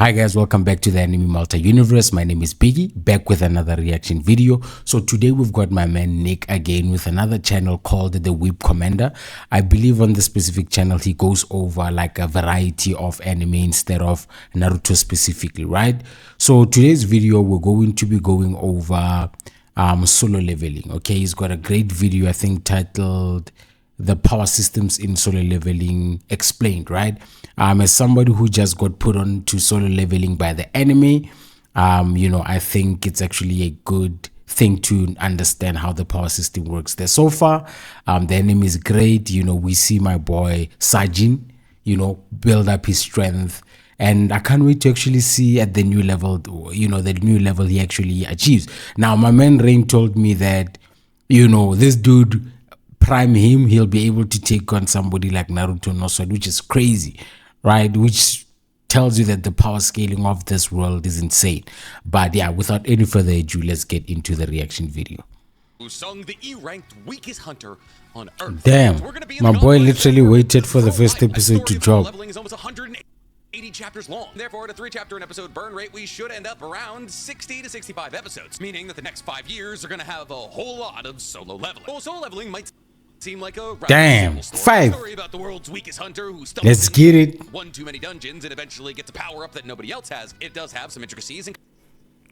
Hi guys, welcome back to the Anime Malta Universe. My name is Biggie, back with another reaction video. So today we've got my man Nick again with another channel called The Whip Commander. I believe on this specific channel he goes over like a variety of anime instead of Naruto specifically, right? So today's video we're going to be going over solo leveling. Okay, he's got a great video I think titled The Power Systems in Solo Leveling Explained, right? As somebody who just got put on to solo leveling by the anime, I think it's actually a good thing to understand how the power system works there. So far, the anime is great. We see my boy Sajin, build up his strength. And I can't wait to actually see at the new level, the new level he actually achieves. Now, my man Rain told me that, this dude, prime him, he'll be able to take on somebody like Naruto no Sword, which is crazy, right? Which tells you that the power scaling of this world is insane. But yeah, without any further ado, let's get into the reaction video. Sung, the E-ranked weakest hunter on Earth. Damn, my boy literally waited for the first episode to drop. Leveling is almost 180 chapters long. Therefore, at a 3-chapter an episode burn rate, we should end up around 60 to 65 episodes, meaning that the next 5 years are going to have a whole lot of solo leveling. Well, solo leveling might seem like a damn story about the world's weakest hunter who let's get it. Won too many dungeons and eventually gets a power up that nobody else has. It does have some intricacies and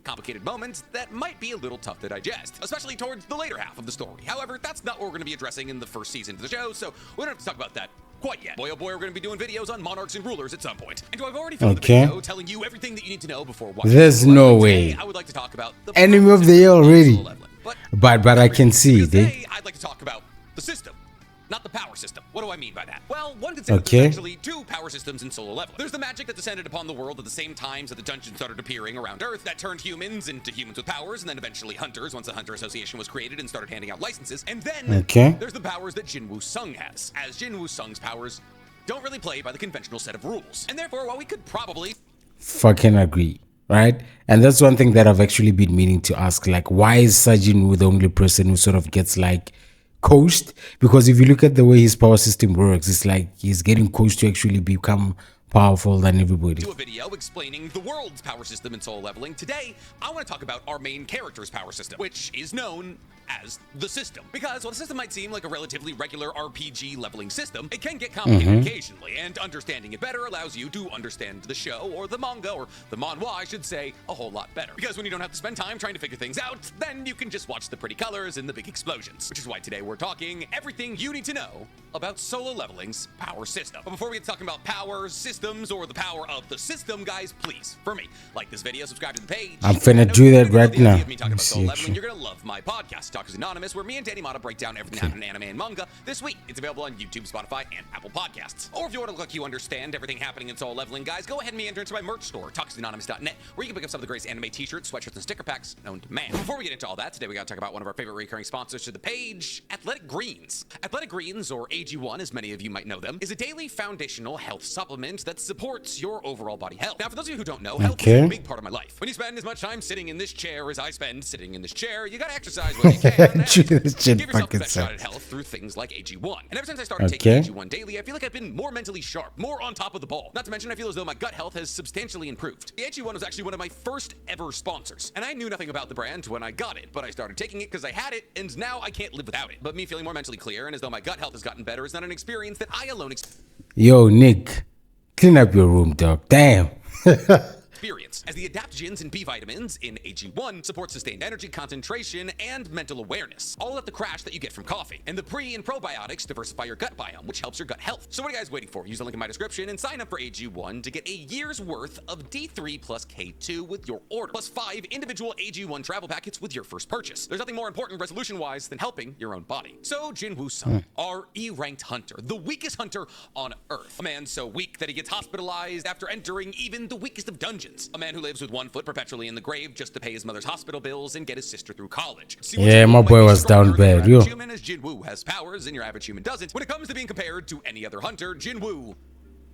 complicated moments that might be a little tough to digest, especially towards the later half of the story. However, that's not what we're going to be addressing in the first season of the show, so we don't have to talk about that quite yet. Boy, oh boy, we're going to be doing videos on monarchs and rulers at some point. And I've already filmed the video telling you everything that you need to know before watching. There's no way. I would like to talk about the anime of the year already, but I can see today I'd like to talk about the system, not the power system. What do I mean by that? Well, one could say that there's actually two power systems in solo level. There's the magic that descended upon the world at the same times that the dungeons started appearing around Earth that turned humans into humans with powers, and then eventually hunters once the Hunter Association was created and started handing out licenses. And then there's the powers that Jinwoo Sung has, as Jinwoo Sung's powers don't really play by the conventional set of rules. And therefore, while we could probably fucking agree, right? And that's one thing that I've actually been meaning to ask, like, why is Sajin the only person who sort of gets like coached? Because if you look at the way his power system works, it's like he's getting coached to actually become powerful than everybody. Do a video explaining the world's power system in solo leveling. Today, I want to talk about our main character's power system, which is known as the system. Because while the system might seem like a relatively regular RPG leveling system, it can get complicated occasionally, and understanding it better allows you to understand the show, or the manga, or the manhwa, I should say, a whole lot better. Because when you don't have to spend time trying to figure things out, then you can just watch the pretty colors and the big explosions. Which is why today we're talking everything you need to know about solo leveling's power system. But before we get talking about power systems or the power of the system, guys, please, for me, like this video, subscribe to the page. I'm finna do that right now. You're gonna love my podcast, Talkers Anonymous, where me and Danny Mata break down everything happening in anime and manga. This week, it's available on YouTube, Spotify, and Apple Podcasts. Or if you want to look like you understand everything happening in solo leveling, guys, go ahead and enter into my merch store, talkersanonymous.net, where you can pick up some of the greatest anime t-shirts, sweatshirts, and sticker packs known to man. Before we get into all that, today we gotta talk about one of our favorite recurring sponsors to the page, Athletic Greens. Athletic Greens, or AG1, as many of you might know them, is a daily foundational health supplement that supports your overall body health. Now, for those of you who don't know, health is a big part of my life. When you spend as much time sitting in this chair as I spend sitting in this chair, you gotta exercise when you can. Give yourself the best shot at health through things like AG1. And ever since I started taking AG1 daily, I feel like I've been more mentally sharp, more on top of the ball. Not to mention, I feel as though my gut health has substantially improved. The AG1 was actually one of my first ever sponsors, and I knew nothing about the brand when I got it, but I started taking it because I had it, and now I can't live without it. But me feeling more mentally clear and as though my gut health has gotten better is not an experience that I alone Yo, Nick, clean up your room, dog. Damn. experience, as the adaptogens and B vitamins in AG1 support sustained energy, concentration, and mental awareness, all at the crash that you get from coffee. And the pre and probiotics diversify your gut biome, which helps your gut health. So what are you guys waiting for? Use the link in my description and sign up for AG1 to get a year's worth of D3 plus K2 with your order, plus 5 individual AG1 travel packets with your first purchase. There's nothing more important resolution-wise than helping your own body. So Jinwoo Sung, our E-ranked hunter, the weakest hunter on Earth. A man so weak that he gets hospitalized after entering even the weakest of dungeons. A man who lives with one foot perpetually in the grave just to pay his mother's hospital bills and get his sister through college. Yeah, my boy was down bad. Yo. Human as Jinwoo has powers and your average human doesn't. When it comes to being compared to any other hunter, Jinwoo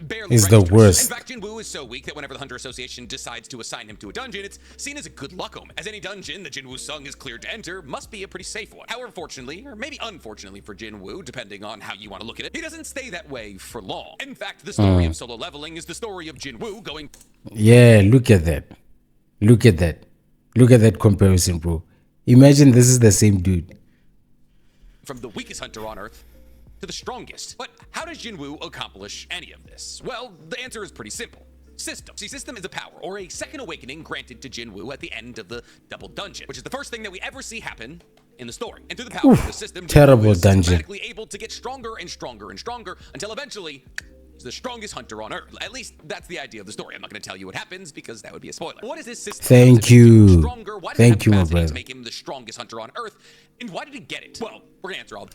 barely Is the registers. In worst. fact, Jinwoo is so weak that whenever the Hunter Association decides to assign him to a dungeon, it's seen as a good luck omen, as any dungeon that Jinwoo Sung is cleared to enter must be a pretty safe one. However, fortunately, or maybe unfortunately for Jinwoo, depending on how you want to look at it, he doesn't stay that way for long. In fact, the story of solo leveling is the story of Jinwoo going Yeah, look at that. Look at that. Look at that comparison, bro. Imagine this is the same dude. from the weakest hunter on Earth to the strongest. But how does Jinwoo accomplish any of this? Well, the answer is pretty simple. System. See, system is a power, or a second awakening granted to Jinwoo at the end of the double dungeon, which is the first thing that we ever see happen in the story. And through the power of the system, terrible Jinwoo is dungeon. systematically able to get stronger and stronger and stronger until eventually he's the strongest hunter on Earth. At least that's the idea of the story. I'm not going to tell you what happens because that would be a spoiler. What is this system? Thank How does it make Jinwoo you. Stronger? Why does Thank it have you, my capacity brother. to make him the strongest hunter on Earth? And why did he get it? Well, we're going to answer all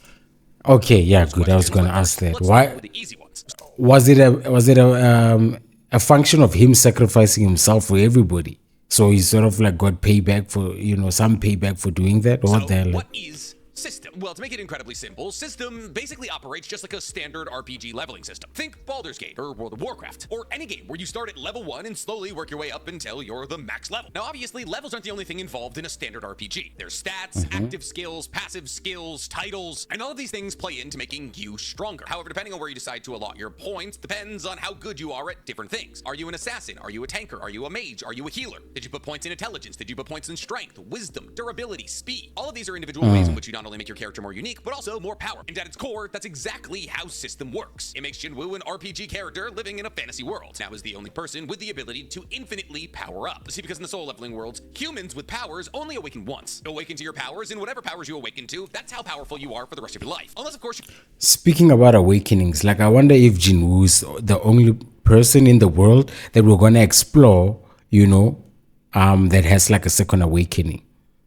Okay, yeah, those good. I was questions, gonna but ask that. let's start Why with the easy ones. was it a function of him sacrificing himself for everybody? So he sort of like got payback for some payback for doing that, or what the So, hell? what is system? Well, to make it incredibly simple, system basically operates just like a standard RPG leveling system. Think Baldur's Gate or World of Warcraft, or any game where you start at level 1 and slowly work your way up until you're the max level. Now, obviously, levels aren't the only thing involved in a standard RPG. There's stats, active skills, passive skills, titles, and all of these things play into making you stronger. However, depending on where you decide to allot your points, depends on how good you are at different things. Are you an assassin? Are you a tanker? Are you a mage? Are you a healer? Did you put points in intelligence? Did you put points in strength, wisdom, durability, speed? All of these are individual ways in which you not only make your character more unique, but also more power. And at its core, that's exactly how system works. It makes Jinwoo an RPG character living in a fantasy world. Now is the only person with the ability to infinitely power up. See, because in the soul leveling worlds, humans with powers only awaken once. Awaken to your powers, and whatever powers you awaken to, that's how powerful you are for the rest of your life. Unless, of course, Speaking about awakenings, like I wonder if Jinwoo's the only person in the world that we're gonna explore, that has like a second awakening.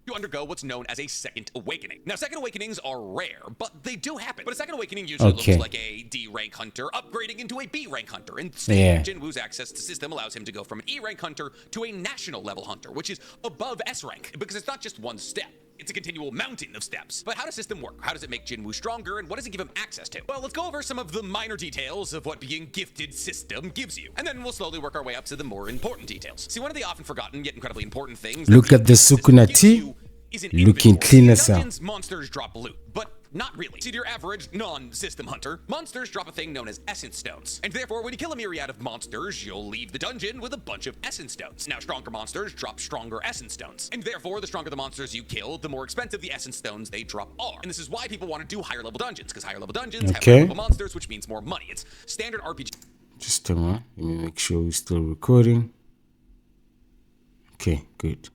you undergo what's known as a second awakening. Now, second awakenings are rare, but they do happen. But a second awakening usually Okay. looks like a D rank hunter upgrading into a B rank hunter. And staying Yeah. Jinwoo's access to system allows him to go from an E rank hunter to a national level hunter, which is above S rank, because it's not just one step. It's a continual mountain of steps. But how does system work? How does it make Jinwoo stronger, and what does it give him access to? Well, let's go over some of the minor details of what being gifted system gives you, and then we'll slowly work our way up to the more important details. See, one of the often forgotten yet incredibly important things Look that at the being gifted Sukuna gives tea. you is an Looking inventory. clean In as hell. dungeons, monsters drop loot, but not really. See, to your average non-system hunter, monsters drop a thing known as essence stones. And therefore, when you kill a myriad of monsters, you'll leave the dungeon with a bunch of essence stones. Now, stronger monsters drop stronger essence stones. And therefore, the stronger the monsters you kill, the more expensive the essence stones they drop are. And this is why people want to do higher level dungeons, because higher level dungeons have Okay. higher level monsters, which means more money. It's standard RPG Just a moment. Let me make sure we're still recording. Okay, good.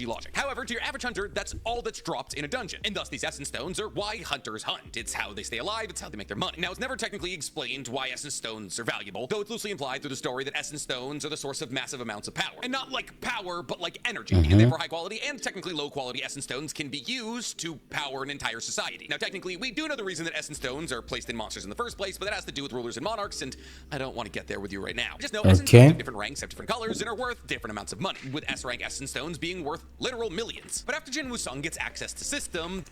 logic. However, to your average hunter, that's all that's dropped in a dungeon. And thus, these essence stones are why hunters hunt. It's how they stay alive, it's how they make their money. Now, it's never technically explained why essence stones are valuable, though it's loosely implied through the story that essence stones are the source of massive amounts of power. And not like power, but like energy. And therefore, high quality and technically low quality essence stones can be used to power an entire society. Now, technically, we do know the reason that essence stones are placed in monsters in the first place, but that has to do with rulers and monarchs, and I don't want to get there with you right now. Just know essence Okay. stones have different ranks, have different colors, and are worth different amounts of money, with S rank essence stones being worth literal millions. But after Jinwoo Sung gets access to system,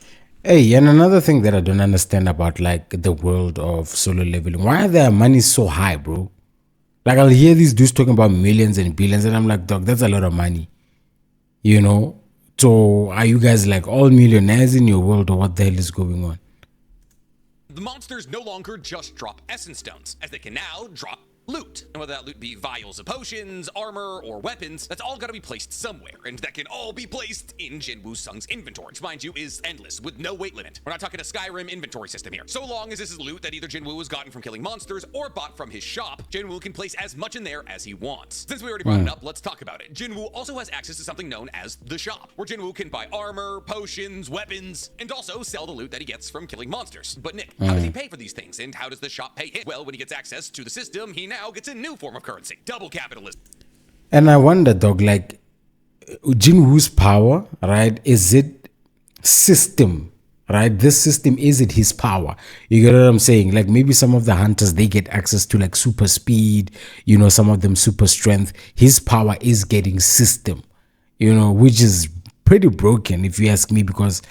Hey, and another thing that I don't understand about like the world of solo leveling, why are their money so high, bro? Like I'll hear these dudes talking about millions and billions, and I'm like, dog, that's a lot of money. So are you guys like all millionaires in your world, or what the hell is going on? the monsters no longer just drop essence stones, as they can now drop loot. And whether that loot be vials of potions, armor, or weapons, that's all gotta be placed somewhere, and that can all be placed in Jinwoo Sung's inventory, which, mind you, is endless, with no weight limit. We're not talking a Skyrim inventory system here. So long as this is loot that either Jinwoo has gotten from killing monsters or bought from his shop, Jinwoo can place as much in there as he wants. Since we already brought it up, let's talk about it. Jinwoo also has access to something known as the shop, where Jinwoo can buy armor, potions, weapons, and also sell the loot that he gets from killing monsters. But Nick, how does he pay for these things, and how does the shop pay him? Well, when he gets access to the system, he now gets a new form of currency, double capitalism. And I wonder, dog, like Jinwoo's power, right? Is it system, right? This system, is it his power? You get what I'm saying? Like maybe some of the hunters, they get access to like super speed, some of them super strength. His power is getting system, which is pretty broken if you ask me, because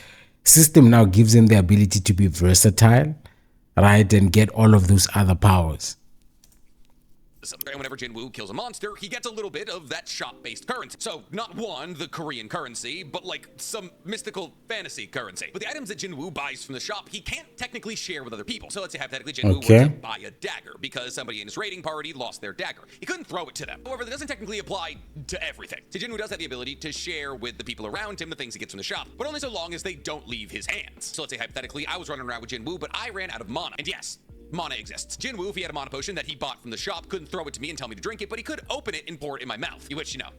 system now gives him the ability to be versatile, right, and get all of those other powers. And whenever Jinwoo kills a monster, he gets a little bit of that shop-based currency. So, not the Korean currency, but like some mystical fantasy currency. But the items that Jinwoo buys from the shop, he can't technically share with other people. So let's say hypothetically Jinwoo were to buy a dagger because somebody in his raiding party lost their dagger. He couldn't throw it to them. However, that doesn't technically apply to everything. So Jinwoo does have the ability to share with the people around him the things he gets from the shop, but only so long as they don't leave his hands. So let's say hypothetically I was running around with Jinwoo, but I ran out of mana. And yes, mana exists. Jinwoo, if he had a mana potion that he bought from the shop, couldn't throw it to me and tell me to drink it, but he could open it and pour it in my mouth. Which, you know,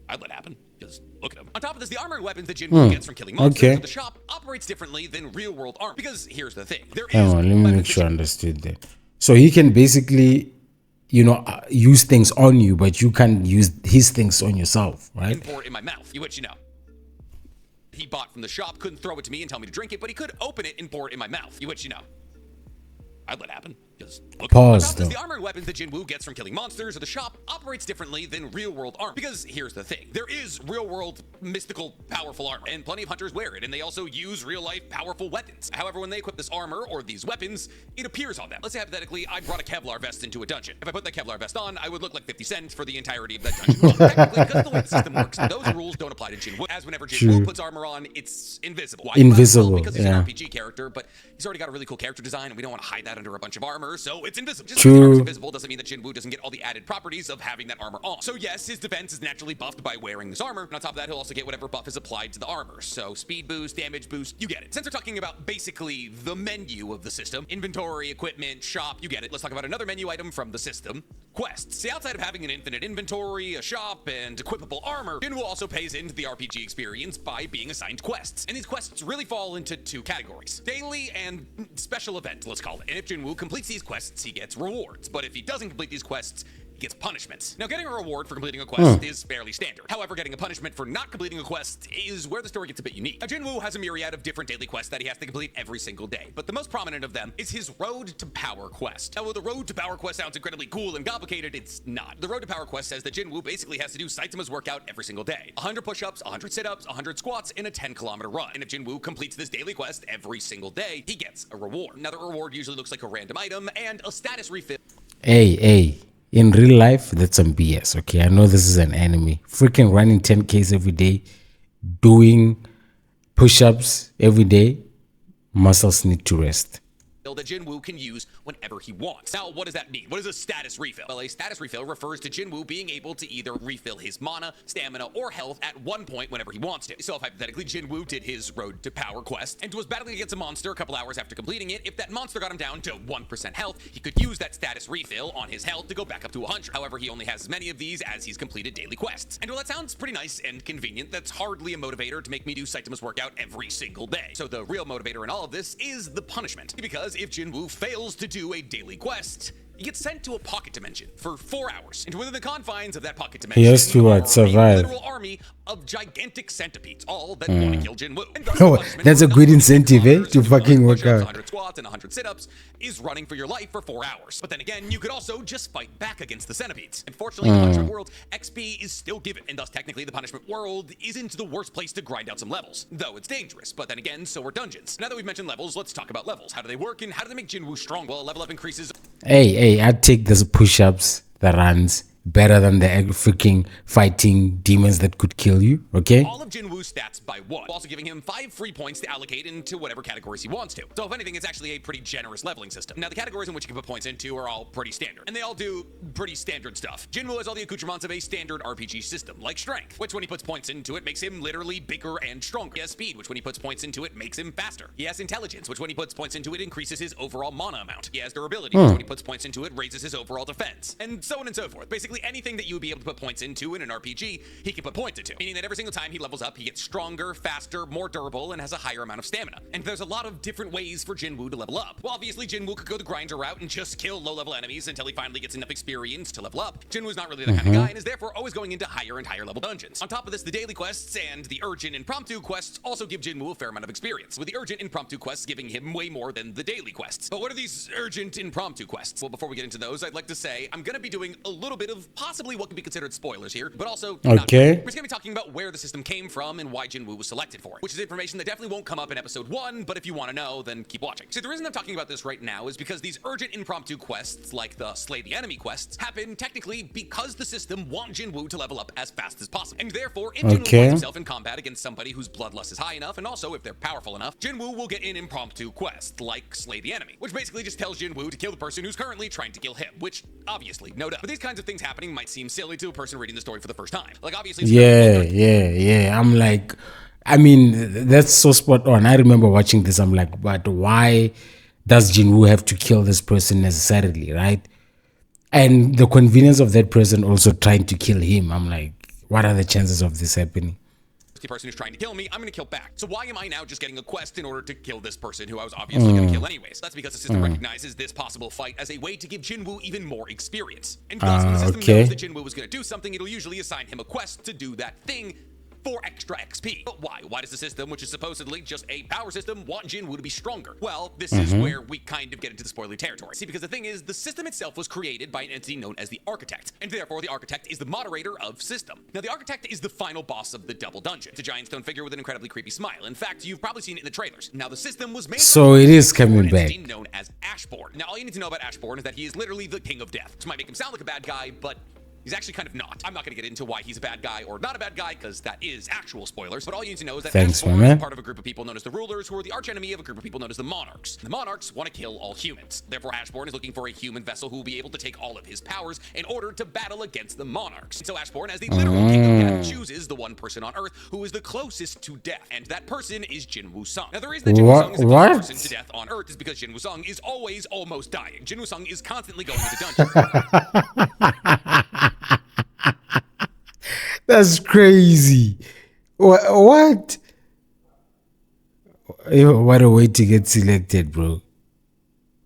I'd let happen. Just look at him. On top of this, the armor and weapons that Jinwoo gets from killing monsters at the shop operates differently than real-world armor. Because here's the thing. Let me make sure I understood that. So he can basically, you know, use things on you, but you can't use his things on yourself, right? And pour it in my mouth. Which, you know, he bought from the shop, couldn't throw it to me and tell me to drink it, but he could open it and pour it in my mouth. Which, you know, I'd let happen. Just look. Pause, though. The armor and weapons that Jinwoo gets from killing monsters at the shop operates differently than real-world armor. Because here's the thing. There is real-world, mystical, powerful armor, and plenty of hunters wear it, and they also use real-life, powerful weapons. However, when they equip this armor or these weapons, it appears on them. Let's say, hypothetically, I brought a Kevlar vest into a dungeon. If I put that Kevlar vest on, I would look like 50 Cent for the entirety of that dungeon. Well, technically, because of the way the system works, those rules don't apply to Jinwoo. As whenever Jinwoo puts armor on, it's invisible. Why? Invisible, because he's an RPG character, but he's already got a really cool character design, and we don't want to hide that under a bunch of armor, so it's invisible. Just because armor's invisible doesn't mean that Jinwoo doesn't get all the added properties of having that armor on. So yes, his defense is naturally buffed by wearing this armor, and on top of that, he'll also get whatever buff is applied to the armor. So speed boost, damage boost, you get it. Since we're talking about basically the menu of the system, inventory, equipment, shop, you get it. Let's talk about another menu item from the system, quests. See, outside of having an infinite inventory, a shop, and equipable armor, Jinwoo also pays into the RPG experience by being assigned quests. And these quests really fall into two categories: daily and special event, let's call it. And if Jinwoo completes these quests, he gets rewards. But if he doesn't complete these quests, he gets punishments. Now, getting a reward for completing a quest is fairly standard. However, getting a punishment for not completing a quest is where the story gets a bit unique. Now, Jinwoo has a myriad of different daily quests that he has to complete every single day, but the most prominent of them is his Road to Power quest. Now, while the Road to Power quest sounds incredibly cool and complicated, it's not. The Road to Power quest says that Jinwoo basically has to do Saitama's workout every single day. 100 push-ups, 100 sit-ups, 100 squats, and a 10-kilometer run. And if Jinwoo completes this daily quest every single day, he gets a reward. Now, the reward usually looks like a random item and a status refill. Hey, in real life, that's some BS, okay? I know this is an anime. Freaking running 10Ks every day, doing push-ups every day, muscles need to rest. That Jinwoo can use whenever he wants. Now, what does that mean? What is a status refill? Well, a status refill refers to Jinwoo being able to either refill his mana, stamina, or health at one point whenever he wants to. So if hypothetically Jinwoo did his Road to Power quest and was battling against a monster a couple hours after completing it, if that monster got him down to 1% health, he could use that status refill on his health to go back up to 100. However, he only has as many of these as he's completed daily quests. And while that sounds pretty nice and convenient, that's hardly a motivator to make me do Saitama's workout every single day. So the real motivator in all of this is the punishment. Because if Jinwoo fails to do a daily quest, he gets sent to a pocket dimension for 4 hours. And within the confines of that pocket dimension, he has to survive. A literal army of gigantic centipedes, all that want to kill Jinwoo. Oh, that's a good incentive, to fucking work out. 100 squats and 100 sit-ups is running for your life for 4 hours. But then again, you could also just fight back against the centipedes. Unfortunately, in the punishment world, XP is still given, and thus technically the punishment world isn't the worst place to grind out some levels. Though it's dangerous, but then again, so are dungeons. Now that we've mentioned levels, let's talk about levels. How do they work and how do they make Jinwoo strong? Well, level up increases. Hey, I'd take those push-ups, the runs, better than the freaking fighting demons that could kill you, okay? All of Jinwoo's stats by 1, also giving him 5 free points to allocate into whatever categories he wants to. So if anything, it's actually a pretty generous leveling system. Now, the categories in which you can put points into are all pretty standard, and they all do pretty standard stuff. Jinwoo has all the accoutrements of a standard RPG system, like strength, which when he puts points into it makes him literally bigger and stronger. He has speed, which when he puts points into it makes him faster. He has intelligence, which when he puts points into it increases his overall mana amount. He has durability, which when he puts points into it raises his overall defense, and so on and so forth. Basically, anything that you would be able to put points into in an RPG, he can put points into, meaning that every single time he levels up, he gets stronger, faster, more durable, and has a higher amount of stamina. And there's a lot of different ways for Jinwoo to level up. Well, obviously, Jinwoo could go the grinder route and just kill low-level enemies until he finally gets enough experience to level up. Jinwoo's not really that kind of guy and is therefore always going into higher and higher level dungeons. On top of this, the daily quests and the urgent impromptu quests also give Jinwoo a fair amount of experience, with the urgent impromptu quests giving him way more than the daily quests. But what are these urgent impromptu quests? Well, before we get into those, I'd like to say I'm going to be doing a little bit of possibly what could be considered spoilers here, but also Okay. not. We're just going to be talking about where the system came from and why Jinwoo was selected for it, which is information that definitely won't come up in episode 1, but if you want to know, then keep watching. So the reason I'm talking about this right now is because these urgent impromptu quests, like the Slay the Enemy quests, happen technically because the system want Jinwoo to level up as fast as possible. And therefore, if Jinwoo finds himself in combat against somebody whose bloodlust is high enough, and also if they're powerful enough, Jinwoo will get an impromptu quest, like Slay the Enemy, which basically just tells Jinwoo to kill the person who's currently trying to kill him, which obviously, no doubt. But these kinds of things happening might seem silly to a person reading the story for the first time. Like, obviously, Yeah. I'm like, I mean, that's so spot on. I remember watching this. I'm like, but why does Jinwoo have to kill this person necessarily, right? And the convenience of that person also trying to kill him. I'm like, what are the chances of this happening? The person who's trying to kill me, I'm going to kill back. So why am I now just getting a quest in order to kill this person who I was obviously going to kill anyways? That's because the system recognizes this possible fight as a way to give Jinwoo even more experience. And thus, when the system knows that Jinwoo was going to do something, it'll usually assign him a quest to do that thing for extra XP. But why? Why does the system, which is supposedly just a power system, want Jinwoo to be stronger? Well, this is where we kind of get into the spoiler territory. See, because the thing is, the system itself was created by an entity known as the Architect, and therefore the Architect is the moderator of system. Now, the Architect is the final boss of the Double Dungeon. It's a giant stone figure with an incredibly creepy smile. In fact, you've probably seen it in the trailers. Now, the system was made So it is coming back. known as Ashborn. Now, all you need to know about Ashborn is that he is literally the king of death, which might make him sound like a bad guy, but he's actually kind of not. I'm not going to get into why he's a bad guy or not a bad guy, because that is actual spoilers. But all you need to know is that Ashborn is part of a group of people known as the Rulers, who are the archenemy of a group of people known as the Monarchs. The Monarchs want to kill all humans. Therefore, Ashborn is looking for a human vessel who will be able to take all of his powers in order to battle against the Monarchs. So Ashborn, as the literal king of death, chooses the one person on Earth who is the closest to death, and that person is Jinwoo Sung. Now, the reason that Jinwoo Sung is the closest person to death on Earth is because Jinwoo Sung is always almost dying. Jinwoo Sung is constantly going into dungeons. That's crazy. What? Yo, what a way to get selected, bro.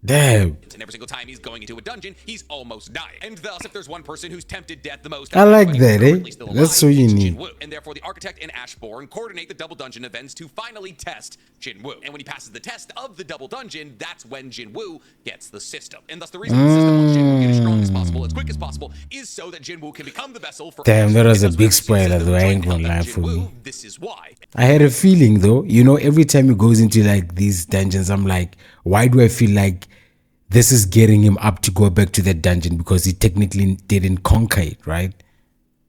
Damn. And every single time he's going into a dungeon, he's almost dying. And thus, if there's one person who's tempted death the most, I like that, eh? That's so unique. Jinwoo. And therefore, the Architect and Ashborn coordinate the double dungeon events to finally test Jinwoo. And when he passes the test of the double dungeon, that's when Jinwoo gets the system. And thus, the reason the system wants Jinwoo to get as strong as possible, as quick as possible, is so that Jinwoo can become the vessel for. Damn, that was a big spoiler, though. I ain't gonna lie for me. This is why. I had a feeling, though. You know, every time he goes into like these dungeons, I'm like, why do I feel like this is getting him up to go back to that dungeon, because he technically didn't conquer it, right?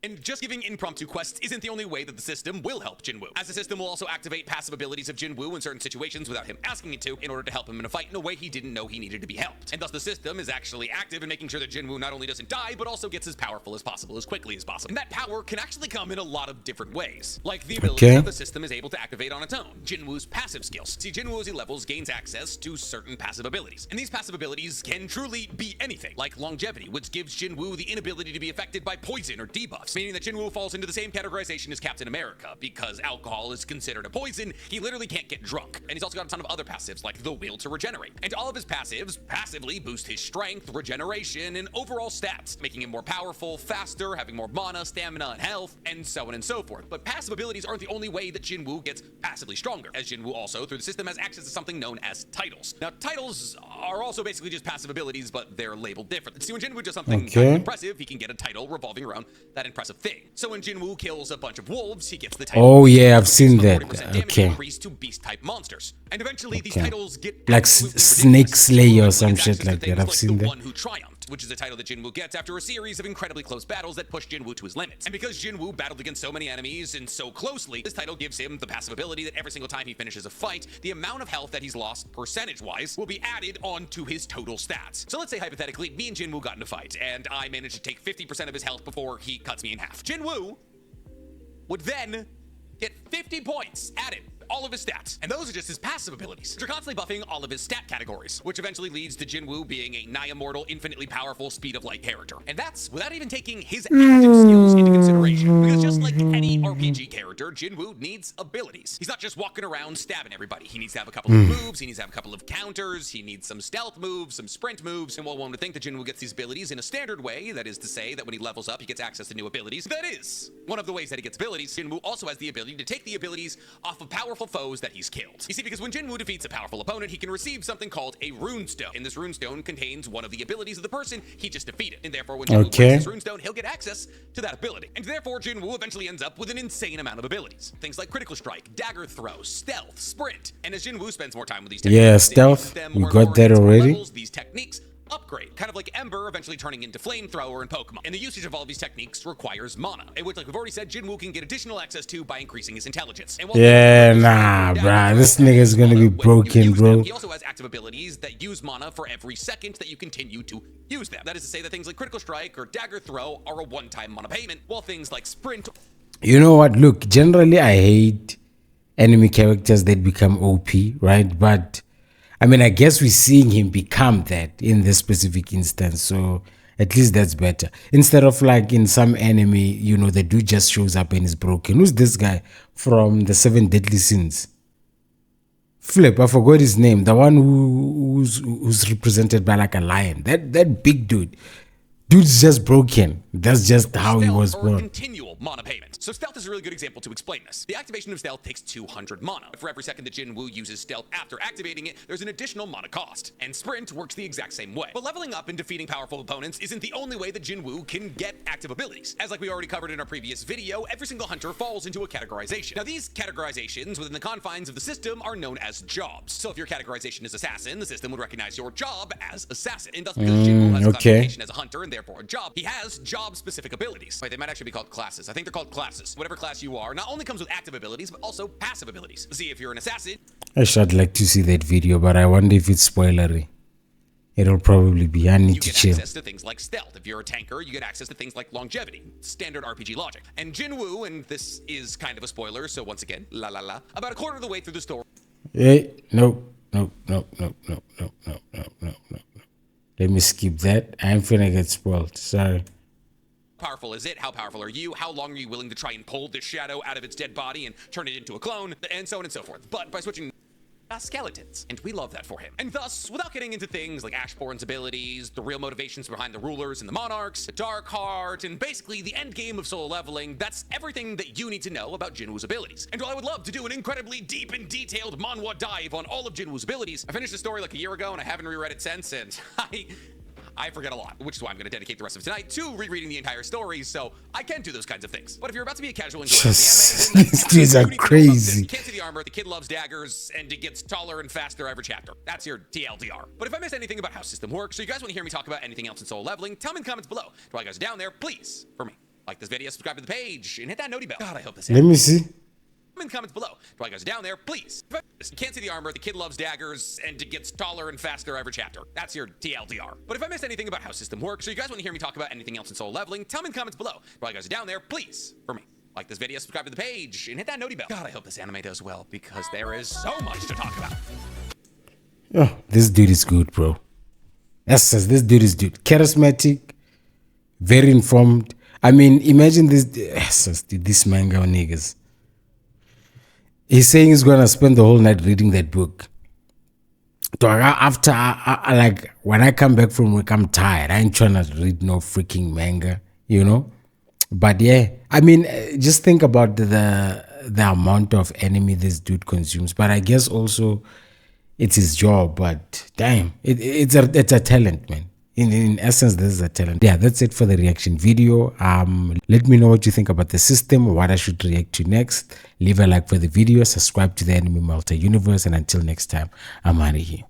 And just giving impromptu quests isn't the only way that the system will help Jinwoo, as the system will also activate passive abilities of Jinwoo in certain situations without him asking it to, in order to help him in a fight in a way he didn't know he needed to be helped. And thus the system is actually active in making sure that Jinwoo not only doesn't die, but also gets as powerful as possible, as quickly as possible. And that power can actually come in a lot of different ways, like the abilities that the system is able to activate on its own. Jinwoo's passive skills. See, Jinwoo as he levels gains access to certain passive abilities, and these passive abilities can truly be anything, like longevity, which gives Jinwoo the inability to be affected by poison or debuffs, meaning that Jinwoo falls into the same categorization as Captain America. Because alcohol is considered a poison, he literally can't get drunk. And he's also got a ton of other passives, like the will to regenerate. And all of his passives passively boost his strength, regeneration, and overall stats, making him more powerful, faster, having more mana, stamina, and health, and so on and so forth. But passive abilities aren't the only way that Jinwoo gets passively stronger, as Jinwoo also, through the system, has access to something known as titles. Now, titles are also basically just passive abilities, but they're labeled differently. See, when Jinwoo does something kind of impressive, he can get a title revolving around that impressive thing. So when Jinwoo kills a bunch of wolves, he gets the title. Oh yeah, I've seen that. Okay. Increase to beast-type monsters, and eventually these titles get like Snake Slayer or some shit like that. I've seen that. One who triumphed, which is a title that Jinwoo gets after a series of incredibly close battles that push Jinwoo to his limits. And because Jinwoo battled against so many enemies and so closely, this title gives him the passive ability that every single time he finishes a fight, the amount of health that he's lost percentage-wise will be added onto his total stats. So let's say hypothetically, me and Jinwoo got in a fight, and I managed to take 50% of his health before he cuts me in half. Jinwoo would then get 50 points added, all of his stats. And those are just his passive abilities, which are constantly buffing all of his stat categories, which eventually leads to Jinwoo being a nigh immortal, infinitely powerful, speed of light character. And that's without even taking his active skills into consideration. Because just like any RPG character, Jinwoo needs abilities. He's not just walking around stabbing everybody. He needs to have a couple of moves, he needs to have a couple of counters, he needs some stealth moves, some sprint moves. And while one would think that Jinwoo gets these abilities in a standard way, that is to say that when he levels up, he gets access to new abilities, that is one of the ways that he gets abilities. Jinwoo also has the ability to take the abilities off of powerful powerful foes that he's killed. You see, because when Jinwoo defeats a powerful opponent, he can receive something called a runestone. And this runestone contains one of the abilities of the person he just defeated. And therefore, when Jinwoo breaks his runestone, he'll get access to that ability. And therefore, Jinwoo eventually ends up with an insane amount of abilities. Things like critical strike, dagger throw, stealth, sprint. And as Jinwoo spends more time with these techniques, yeah, stealth, we got that already. Levels, these techniques upgrade, kind of like Ember eventually turning into Flamethrower in Pokemon. And the usage of all these techniques requires mana, which, like we've already said, Jinwoo can get additional access to by increasing his intelligence. And yeah, nah, bruh, this nigga's gonna be broken, bro. He also has active abilities that use mana for every second that you continue to use them. That is to say that things like Critical Strike or Dagger Throw are a one-time mana payment, while things like Sprint... You know what, look, generally I hate enemy characters that become OP, right? But I mean, I guess we're seeing him become that in this specific instance, so at least that's better. Instead of like in some anime, you know, the dude just shows up and is broken. Who's this guy from the 7 Deadly Sins? Flip, I forgot his name. The one who's represented by like a lion. That big dude. Dude's just broken. That's just how he was born. Continual mana payment. So stealth is a really good example to explain this. The activation of stealth takes 200 mana. For every second that Jinwoo uses stealth after activating it, there's an additional mana cost. And sprint works the exact same way. But leveling up and defeating powerful opponents isn't the only way that Jinwoo can get active abilities. As like we already covered in our previous video, every single hunter falls into a categorization. Now these categorizations within the confines of the system are known as jobs. So if your categorization is assassin, the system would recognize your job as assassin. And thus because Jinwoo has a classification as a hunter and therefore a job, he has job-specific abilities. Wait, they might actually be called classes. I think they're called classes. Whatever class you are not only comes with active abilities, but also passive abilities. See, if you're an assassin... I'd like to see that video, but I wonder if it's spoilery. It'll probably be. I need to chill. You get access to things like stealth. If you're a tanker, you get access to things like longevity. Standard RPG logic. And Jinwoo, and this is kind of a spoiler, so once again, about a quarter of the way through the story... Hey, no. Let me skip that. I'm finna get spoiled. Sorry. Powerful is it? How powerful are you? How long are you willing to try and pull this shadow out of its dead body and turn it into a clone? And so on and so forth. But by switching skeletons, and we love that for him. And thus, without getting into things like Ashbourne's abilities, the real motivations behind the rulers and the monarchs, the dark heart, and basically the end game of solo leveling, that's everything that you need to know about Jinwoo's abilities. And while I would love to do an incredibly deep and detailed manhwa dive on all of Jinwoo's abilities, I finished the story like a year ago and I haven't reread it since, and I forget a lot, which is why I'm going to dedicate the rest of tonight to rereading the entire story, so I can do those kinds of things. But if you're about to be a casual enjoyer of the anime, these dudes are crazy. You can't see the armor, the kid loves daggers, and it gets taller and faster every chapter. That's your TLDR. But if I missed anything about how system works, or you guys want to hear me talk about anything else in solo leveling, tell me in the comments below. To all you guys down there, please, for me, like this video, subscribe to the page, and hit that noti bell. God, I hope this Let me see. in the comments below. To all you guys down there, please. You can't see the armor, the kid loves daggers, and it gets taller and faster every chapter. That's your TLDR. But if I missed anything about how system works, or you guys want to hear me talk about anything else in solo leveling, tell me in the comments below. To all you guys down there, please, for me, like this video, subscribe to the page, and hit that noti bell. God, I hope this anime does well, because there is so much to talk about. Oh, this dude is good, bro. Yes, this dude is good. Charismatic, very informed. I mean, imagine this manga niggas. He's saying he's gonna spend the whole night reading that book. So after, like, when I come back from work, I'm tired. I ain't trying to read no freaking manga, you know. But yeah, I mean, just think about the amount of anime this dude consumes. But I guess also it's his job. But damn, it's a talent, man. In essence, this is a talent. Yeah, that's it for the reaction video. Let me know what you think about the system, what I should react to next. Leave a like for the video, subscribe to the Anime Multi Universe, and until next time, I'm out of here.